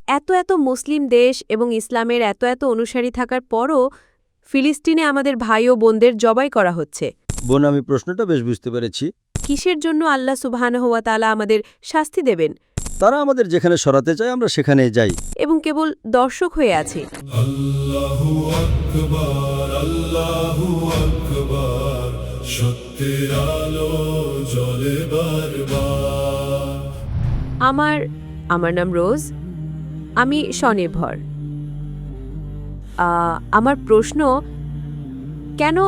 এত এত মুসলিম দেশ এবং ইসলামের এত এত অনুসারী থাকার পরও ফিলিস্তিনে আমাদের ভাই ও বোনদের জবাই করা হচ্ছে। বোন, আমি প্রশ্নটা বেশ বুঝতে পেরেছি। কিসের জন্য আল্লাহ সুবহানাহু ওয়া তাআলা আমাদের শাস্তি দেবেন তারা আমাদের যেখানে সরাতে চায় আমরা সেখানে যাই। এবং কেবল দর্শক হয়ে আছি? আল্লাহু আকবার, আল্লাহু আকবার, সত্যের আলো জ্বলে বারবার। আমার নাম রোজ, আমি স্বনির্ভর। আমার প্রশ্ন, কেন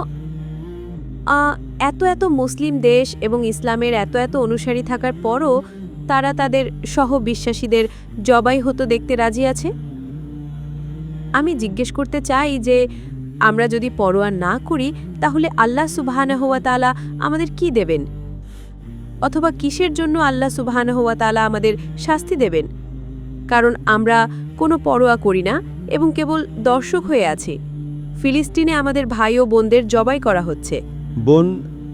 এত এত মুসলিম দেশ এবং ইসলামের এত এত অনুসারী থাকার পরও তারা তাদের সহবিশ্বাসীদের জবাই হতে দেখতে রাজি আছে? আমি জিজ্ঞেস করতে চাই যে আমরা যদি পরোয়া না করি তাহলে আল্লাহ সুবহানাহু ওয়া তাআলা আমাদের কি দেবেন, অথবা কিসের জন্য আল্লাহ সুবহানাহু ওয়া তাআলা আমাদের শাস্তি দেবেন? কারণ আমরা কোনো পরোয়া করি না এবং কেবল দর্শক হয়ে আছি। ফিলিস্তিনে আমাদের ভাই ও বোনদের জবাই করা হচ্ছে।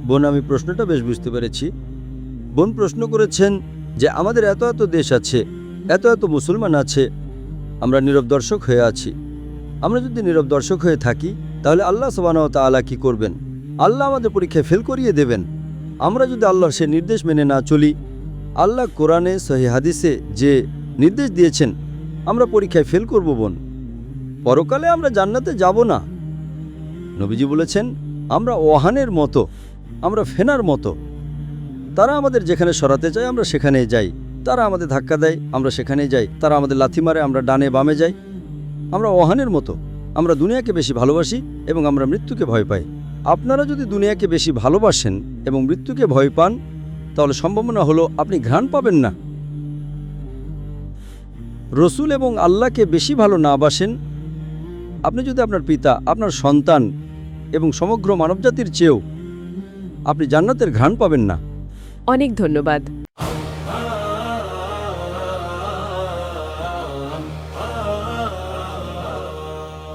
বোন, আমি প্রশ্নটা বেশ বুঝতে পেরেছি। বোন প্রশ্ন করেছেন যে আমাদের এত এত দেশ আছে, এত এত মুসলমান আছে, আমরা নীরব দর্শক হয়ে আছি। আমরা যদি নীরব দর্শক হয়ে থাকি তাহলে আল্লাহ সুবহানাহু ওয়া তাআলা কি করবেন? আল্লাহ আমাদের পরীক্ষায় ফেল করিয়ে দেবেন। আমরা যদি আল্লাহর সে নির্দেশ মেনে না চলি, আল্লাহ কোরআনে সহিহ হাদিসে যে নির্দেশ দিয়েছেন, আমরা পরীক্ষায় ফেল করব। বোন, পরকালে আমরা জান্নাতে যাব না। নবীজি বলেছেন আমরা ওহানের মতো, আমরা ফেনার মতো। তারা আমাদের যেখানে সরাতে চায় আমরা সেখানে যাই। তারা আমাদের ধাক্কা দেয়, আমরা সেখানে যাই। তারা আমাদের লাথি মারে, আমরা ডানে বামে যাই। আমরা ওহানের মতো, আমরা দুনিয়াকে বেশি ভালোবাসি এবং আমরা মৃত্যুকে ভয় পাই। আপনারা যদি দুনিয়াকে বেশি ভালোবাসেন এবং মৃত্যুকে ভয় পান তাহলে সম্ভাবনা হলো আপনি ঘ্রাণ পাবেন না। রসুল এবং আল্লাহকে বেশি ভালো না বাসেন, আপনি যদি আপনার পিতা, আপনার সন্তান এবং সমগ্র মানবজাতির চেয়েও আপনি জান্নাতের ঘ্রাণ পাবেন না। অনেক ধন্যবাদ।